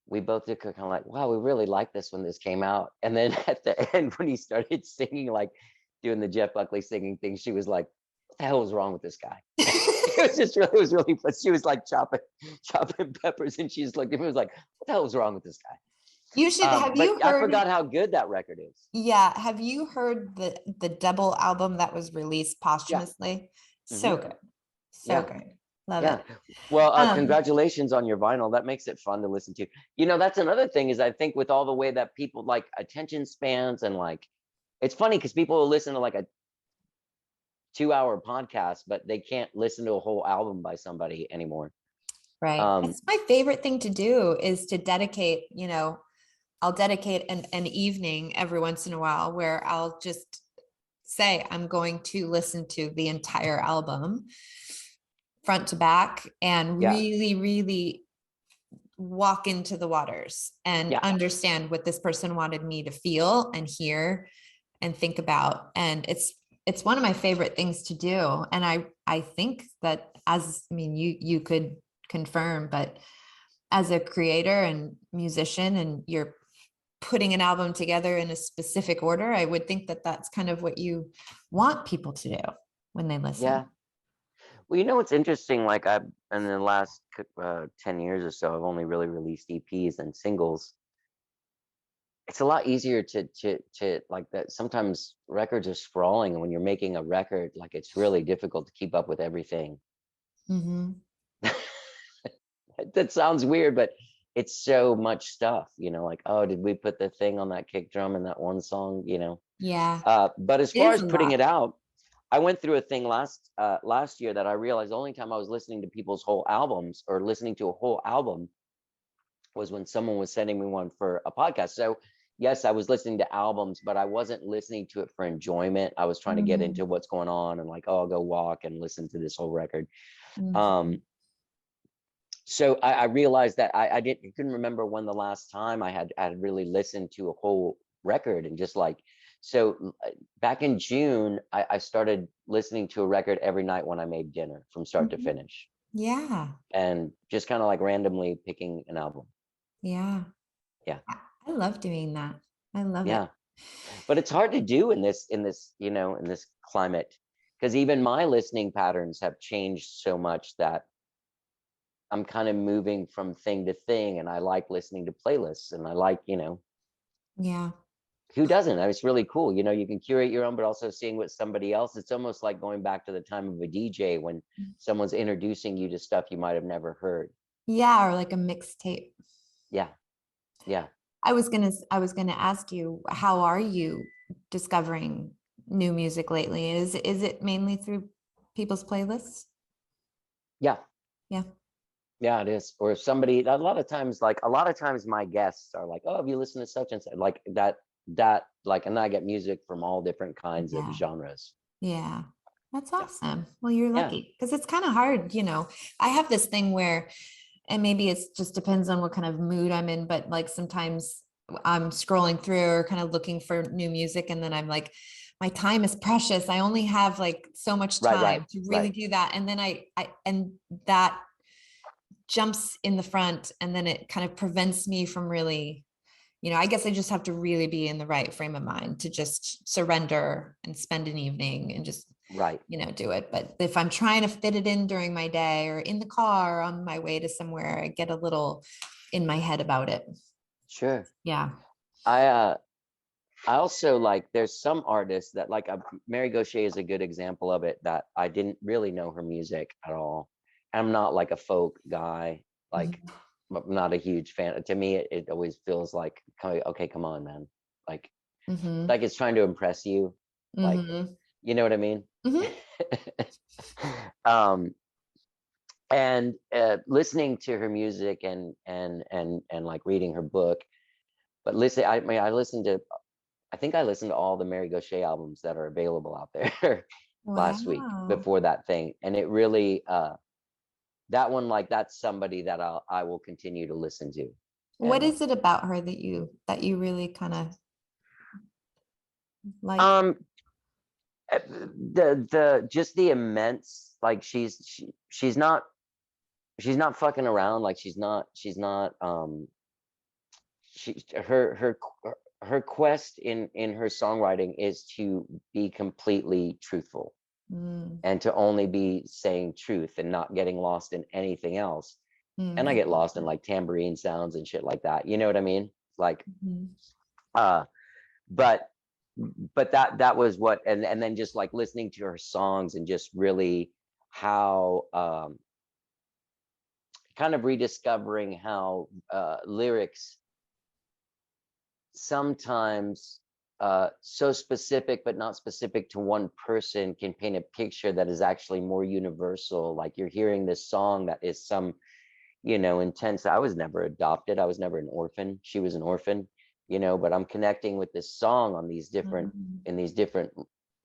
we both did kind of like, wow, we really liked this when this came out. And then at the end, when he started singing, like doing the Jeff Buckley singing thing, she was like, what the hell was wrong with this guy? It was really fun. She was like chopping peppers, and she just looked at me and was like, what the hell was wrong with this guy? You should have you I heard forgot how good that record is. Yeah, have you heard the double album that was released posthumously? So good. So good. Love it. Well, congratulations on your vinyl. That makes it fun to listen to. You know, that's another thing is I think with all the way that people like attention spans and like, it's funny because people will listen to like a 2-hour podcast, but they can't listen to a whole album by somebody anymore. Right. It's my favorite thing to do is to dedicate, you know, I'll dedicate an evening every once in a while where I'll just say, I'm going to listen to the entire album front to back and really, really walk into the waters and understand what this person wanted me to feel and hear and think about. And it's one of my favorite things to do. And I think that you could confirm, but as a creator and musician, and you're putting an album together in a specific order, I would think that that's kind of what you want people to do when they listen. Yeah. Well, you know, what's interesting, like in the last 10 years or so, I've only really released EPs and singles. It's a lot easier to like that. Sometimes records are sprawling, and when you're making a record, like it's really difficult to keep up with everything. Mm-hmm. That sounds weird, but it's so much stuff, you know, like, oh, did we put the thing on that kick drum in that one song, you know? Yeah. But as far as putting it out, I went through a thing last year that I realized the only time I was listening to people's whole albums or listening to a whole album was when someone was sending me one for a podcast. So yes, I was listening to albums, but I wasn't listening to it for enjoyment. I was trying to get into what's going on and like, oh, I'll go walk and listen to this whole record. So I realized that I couldn't remember when the last time I had really listened to a whole record, and just like, so back in June, I started listening to a record every night when I made dinner from start to finish. Yeah. And just kind of like randomly picking an album. Yeah. Yeah. I love doing that. I love it. But it's hard to do in this, you know, in this climate, because even my listening patterns have changed so much that I'm kind of moving from thing to thing, and I like listening to playlists, and I like, you know, who doesn't? I mean, it's really cool. You know, you can curate your own, but also seeing what somebody else, it's almost like going back to the time of a DJ when someone's introducing you to stuff you might have never heard. Yeah. Or like a mixtape. Yeah. Yeah. I was going to ask you, how are you discovering new music lately? Is it mainly through people's playlists? Yeah. Yeah. Yeah, it is. Or if somebody, a lot of times my guests are like, oh, have you listened to such and such? Like that, like, and I get music from all different kinds of genres. Yeah. That's awesome. Well, you're lucky, because it's kind of hard, you know. I have this thing where, and maybe it just depends on what kind of mood I'm in, but like sometimes I'm scrolling through or kind of looking for new music, and then I'm like, my time is precious. I only have like so much time to really do that. And then and that jumps in the front, and then it kind of prevents me from really, you know, I guess I just have to really be in the right frame of mind to just surrender and spend an evening and just, you know, do it. But if I'm trying to fit it in during my day or in the car on my way to somewhere, I get a little in my head about it. Sure. Yeah. I also like, there's some artists that like, Mary Gauche is a good example of it, that I didn't really know her music at all. I'm not like a folk guy, like I'm not a huge fan. To me, it always feels like, okay, come on, man. Like, like it's trying to impress you. Like, you know what I mean? And listening to her music and like reading her book, but listen, I mean, I think I listened to all the Mary Gauche albums that are available out there last week Wow. before that thing. And it really, that one, like, that's somebody that I will continue to listen to. What And, is it about her that you really kind of like? The just the immense, like, she's not fucking around. Like, she's not her quest in her songwriting is to be completely truthful and to only be saying truth and not getting lost in anything else. And I get lost in like tambourine sounds and shit like that, you know what I mean? Like, but that was what, and then just like listening to her songs and just really how kind of rediscovering how lyrics sometimes so specific but not specific to one person can paint a picture that is actually more universal. Like, you're hearing this song that is some, you know, intense. I was never adopted, I was never an orphan, she was an orphan, you know, but I'm connecting with this song on these different in these different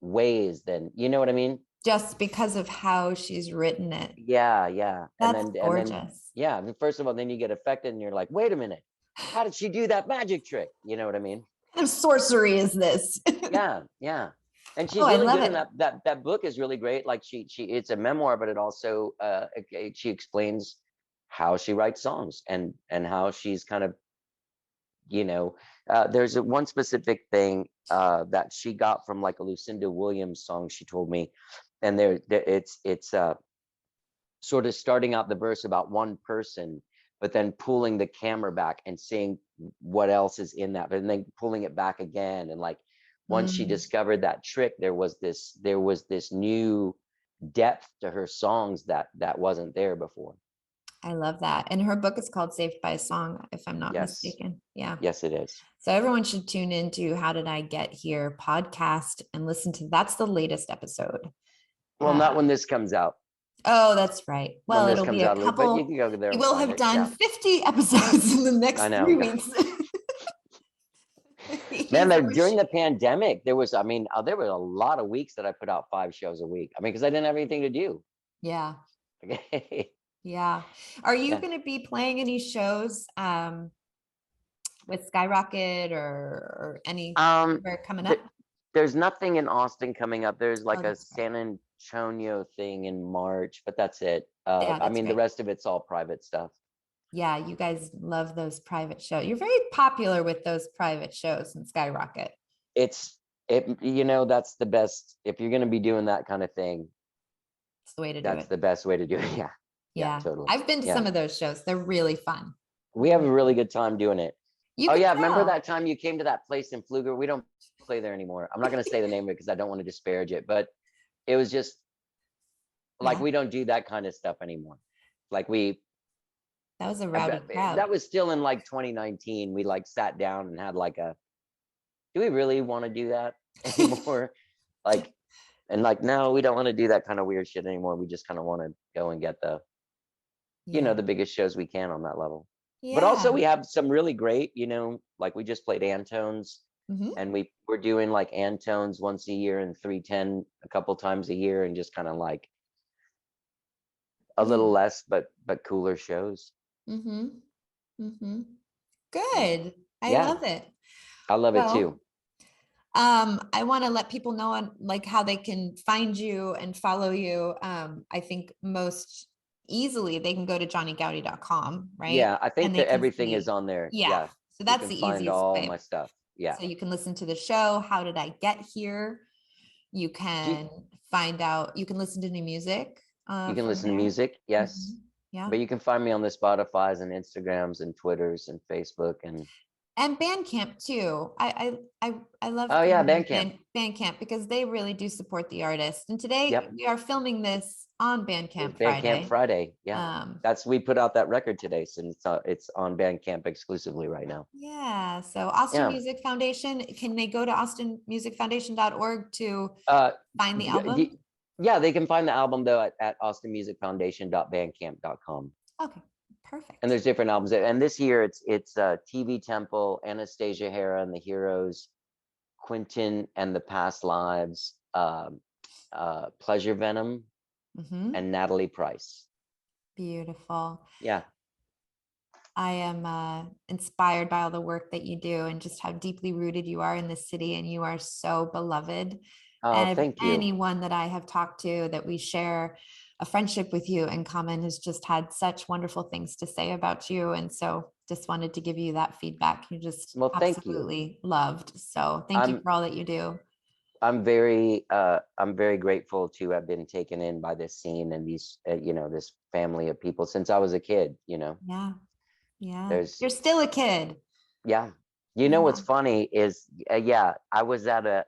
ways. Then, you know what I mean? Just because of how she's written it. Yeah. That's gorgeous. Yeah, first of all, then you get affected and you're like, wait a minute, how did she do that magic trick? You know what I mean? What kind of sorcery is this? Yeah. And she's I really love good in it. that book is really great. Like, she it's a memoir, but it also she explains how she writes songs and how she's kind of, you know, there's one specific thing that she got from like a Lucinda Williams song, she told me. And it's sort of starting out the verse about one person, but then pulling the camera back and seeing what else is in that, and then pulling it back again. And like, once she discovered that trick, there was this new depth to her songs that wasn't there before. I love that. And her book is called Saved by a Song, if I'm not mistaken. Yeah. Yes, it is. So everyone should tune into How Did I Get Here podcast and listen to, that's the latest episode. Well, not when this comes out. Oh, that's right. Well, when this it'll comes be a out, couple. but you can go there. We will have done 50 episodes in the next 3 weeks. Man, during the pandemic, there was, I mean, there were a lot of weeks that I put out 5 shows a week. I mean, because I didn't have anything to do. Yeah. Okay. Yeah. Are you going to be playing any shows with Skyrocket or any coming up? There's nothing in Austin coming up. There's like a San Antonio thing in March, but that's it. I mean, the rest of it's all private stuff. Yeah, you guys love those private shows. You're very popular with those private shows in Skyrocket. You know, that's the best. If you're going to be doing that kind of thing, it's the way to do it. That's the best way to do it. Yeah, totally. I've been to some of those shows. They're really fun. We have a really good time doing it. Remember that time you came to that place in Pfluger? We don't play there anymore. I'm not going to say the name of it because I don't want to disparage it, but it was just like, we don't do that kind of stuff anymore. Like, that was a rowdy crowd. That was still in like 2019. We like sat down and had like do we really want to do that anymore? No, we don't want to do that kind of weird shit anymore. We just kind of want to go and get the, you know, the biggest shows we can on that level. Yeah. But also we have some really great, you know, like we just played Antones and we're doing like Antones once a year and 310 a couple times a year, and just kind of like a little less, but cooler shows. Good. I love it. I love it too. I want to let people know on like how they can find you and follow you. I think most easily they can go to johnnygoudie.com, right? Yeah, I think that everything is on there. Yeah. So that's the easiest all way. My stuff. Yeah. So you can listen to the show, How Did I Get Here? You can find out, you can listen to new music. You can listen to music, yes. Yeah. But you can find me on the Spotifys and Instagrams and Twitters and Facebook and And Bandcamp too. I love Oh yeah, promoting Bandcamp. Bandcamp because they really do support the artist. And today Yep. we are filming this on It's Bandcamp Bandcamp Friday. Friday. Yeah. Um, We put out that record today, so it's on Bandcamp exclusively right now. yeah. So Austin Yeah. Music Foundation, can they go to austinmusicfoundation.org to find the album? Yeah, they can find the album though at austinmusicfoundation.bandcamp.com. Okay, perfect. And there's different albums. And this year it's TV Temple, Anastasia Hera and the Heroes, Quentin and the Past Lives, Pleasure Venom, and Natalie Price. Beautiful. Yeah. I am inspired by all the work that you do and just how deeply rooted you are in the city, and you are so beloved. Oh, And thank you. anyone that I have talked to that we share a friendship with you in common has just had such wonderful things to say about you. And so just wanted to give you that feedback. You just absolutely loved. So thank you for all that you do. I'm very grateful to have been taken in by this scene and these, this family of people since I was a kid, Yeah. You're still a kid. Yeah. What's funny is, I was at a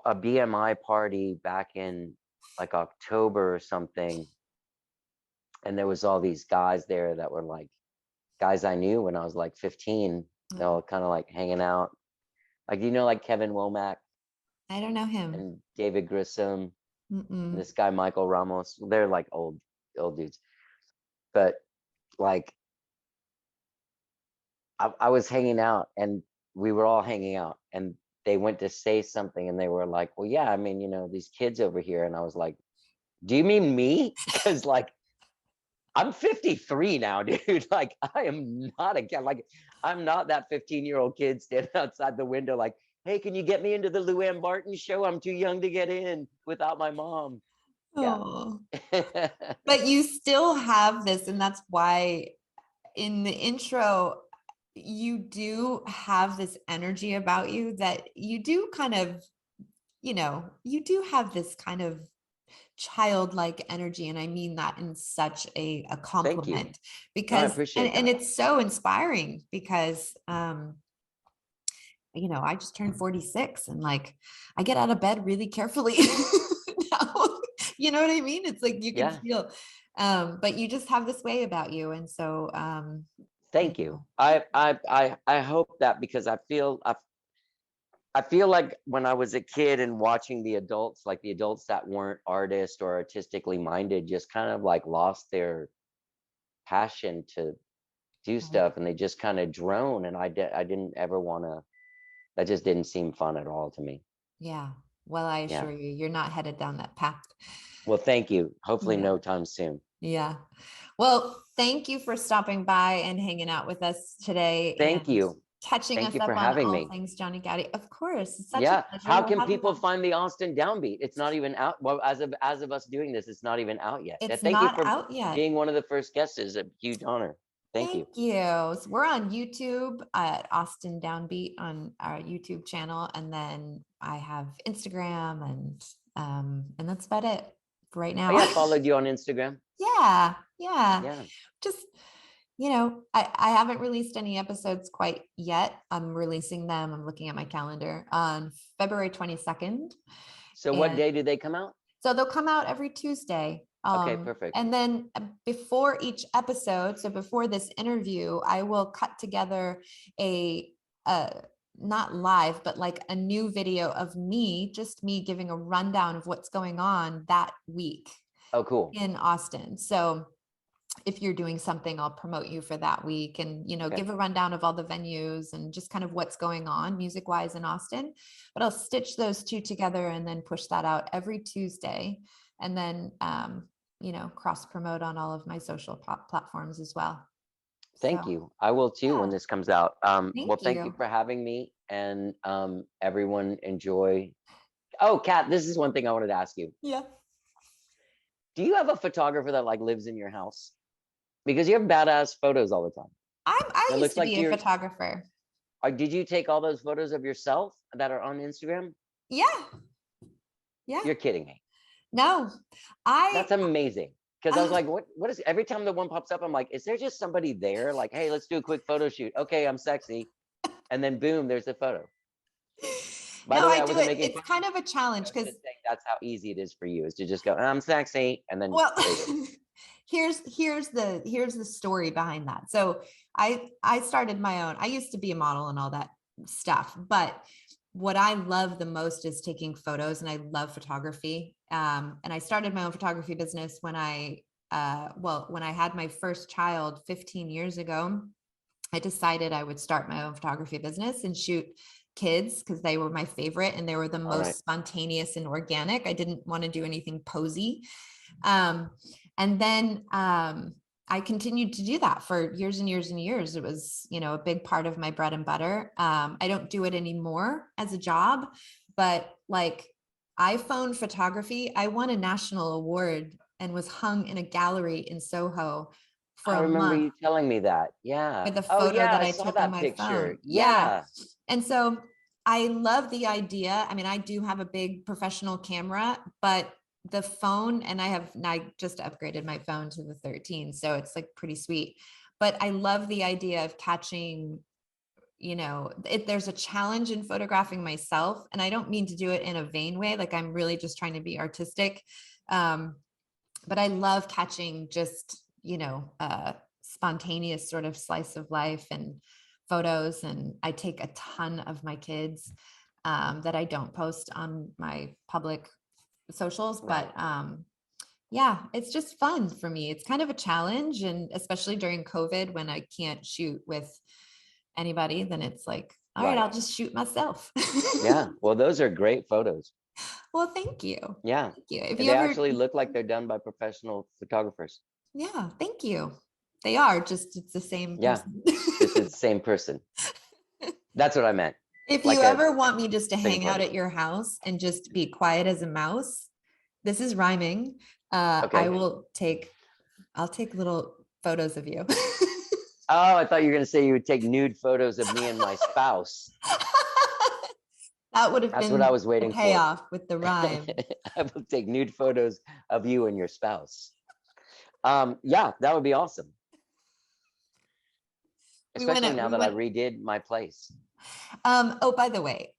BMI party back in like October or something. And there was all these guys there that were like guys I knew when I was like 15. They're all kind of like hanging out. Like, like Kevin Womack? I don't know him. And David Grissom. And this guy, Michael Ramos. They're like old dudes. But like, I was hanging out and we were all hanging out and they went to say something and they were like, well, yeah, I mean, these kids over here. And I was like, do you mean me? Because like, I'm 53 now, dude. Like, I am not a kid. Like, I'm not that 15-year-old kid standing outside the window like, hey, can you get me into the Luann Barton show? I'm too young to get in without my mom. Oh. Yeah. But you still have this, and that's why in the intro, you do have this energy about you that you do kind of, you do have this kind of childlike energy. And I mean that in such a compliment, because I appreciate and it's so inspiring because, I just turned 46 and like, I get out of bed really carefully now. You know what I mean? It's like, you can feel, but you just have this way about you. And so, thank you. I hope that, because I feel like when I was a kid and watching the adults, like the adults that weren't artists or artistically minded, just kind of like lost their passion to do stuff, and they just kind of drone. And I didn't ever want to. That just didn't seem fun at all to me. Yeah. Well, I assure you, you're not headed down that path. Well, thank you. Hopefully no time soon. Yeah. Well, thank you for stopping by and hanging out with us today. Thank you. Catching us up on all things Johnny Goudie. Of course. It's such a pleasure. How can people find the Austin Downbeat? It's not even out. Well, as of us doing this, it's not even out yet. It's thank not you for out yet. Being one of the first guests is a huge honor. Thank you. So we're on YouTube at Austin Downbeat on our YouTube channel. And then I have Instagram and that's about it for right now. I followed you on Instagram. Yeah. Just, I haven't released any episodes quite yet. I'm releasing them. I'm looking at my calendar on February 22nd. So what day do they come out? So they'll come out every Tuesday. Okay, perfect. And then before each episode, so before this interview, I will cut together a not live, but like a new video of just me giving a rundown of what's going on that week. Oh, cool. In Austin. So if you're doing something, I'll promote you for that week and, give a rundown of all the venues and just kind of what's going on music wise in Austin. But I'll stitch those two together and then push that out every Tuesday. And then, cross promote on all of my social platforms as well. Thank you. I will too when this comes out. Thank you for having me, and everyone enjoy. Oh, Kat, this is one thing I wanted to ask you. Yeah. Do you have a photographer that like lives in your house? Because you have badass photos all the time. I used to be a photographer. Did you take all those photos of yourself that are on Instagram? Yeah. You're kidding me. No, That's amazing. Because I was like, what is, every time the one pops up, I'm like, is there just somebody there? Like, hey, let's do a quick photo shoot. Okay, I'm sexy. And then boom, there's the photo. By No, the way, I I do wasn't it. making It's fun kind of of a challenge you. I was because, just saying that's how easy it is for you, is to just go, I'm sexy. And then well, there you go. here's the story behind that. So I started my own. I used to be a model and all that stuff, but what I love the most is taking photos, and I love photography. And I started my own photography business when when I had my first child 15 years ago. I decided I would start my own photography business and shoot kids because they were my favorite and they were the All most right. spontaneous and organic. I didn't want to do anything posy. And then I continued to do that for years and years and years. It was, a big part of my bread and butter. I don't do it anymore as a job, but like iPhone photography, I won a national award and was hung in a gallery in Soho for I a remember month you telling me that. Yeah. with a Oh photo yeah, that I I saw took on that my picture. phone. Yeah. Yeah. And so I love the idea. I mean, I do have a big professional camera, but the phone, and I just upgraded my phone to the 13, so it's like pretty sweet. But I love the idea of catching, there's a challenge in photographing myself, and I don't mean to do it in a vain way. Like I'm really just trying to be artistic. But I love catching just, spontaneous sort of slice of life and photos. And I take a ton of my kids that I don't post on my public socials, Right. but yeah, it's just fun for me. It's kind of a challenge. And especially during COVID, when I can't shoot with anybody, then it's like, all right, Right. I'll just shoot myself. Yeah. Well, those are great photos. Well, thank you. Yeah. Thank you. If And you they ever, actually look like they're done by professional photographers. yeah, thank you. They are just, it's the same Yeah. person. Just the same person. That's what I meant. If Like you a ever want me just to hang out photo. at your house and just be quiet as a mouse, this is rhyming. Okay. I'll take little photos of you. Oh, I thought you were going to say you would take nude photos of me and my spouse. That would have That's been what I was the waiting for. payoff with the rhyme. I will take nude photos of you and your spouse. Yeah, that would be awesome. Especially now that I redid my place. Oh, by the way,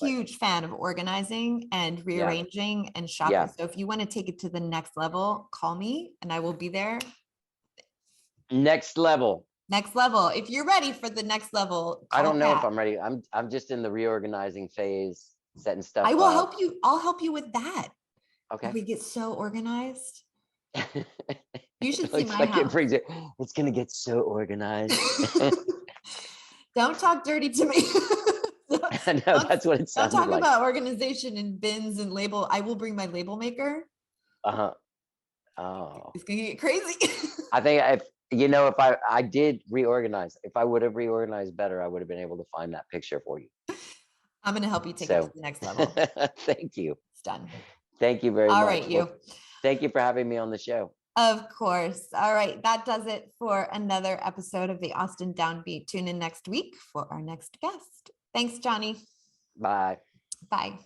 huge fan of organizing and rearranging and shopping. Yeah. So if you want to take it to the next level, call me and I will be there. Next level. Next level. If you're ready for the next level, I don't know if Pat. I'm ready. I'm just in the reorganizing phase, setting stuff I will up. help you. I'll help you with that. Okay. If we get so organized. You should see Looks my like house. It's gonna get so organized. Don't talk dirty to me. I know, that's what it sounds like. Don't talk about organization and bins and label. I will bring my label maker. Uh-huh. Oh. It's gonna get crazy. I think if I did reorganize, if I would have reorganized better, I would have been able to find that picture for you. I'm gonna help you take it to the next level. Thank you. It's done. Thank you very much. All right, you. Thank you for having me on the show. Of course. All right. That does it for another episode of the Austin Downbeat. Tune in next week for our next guest. Thanks, Johnny. Bye. Bye.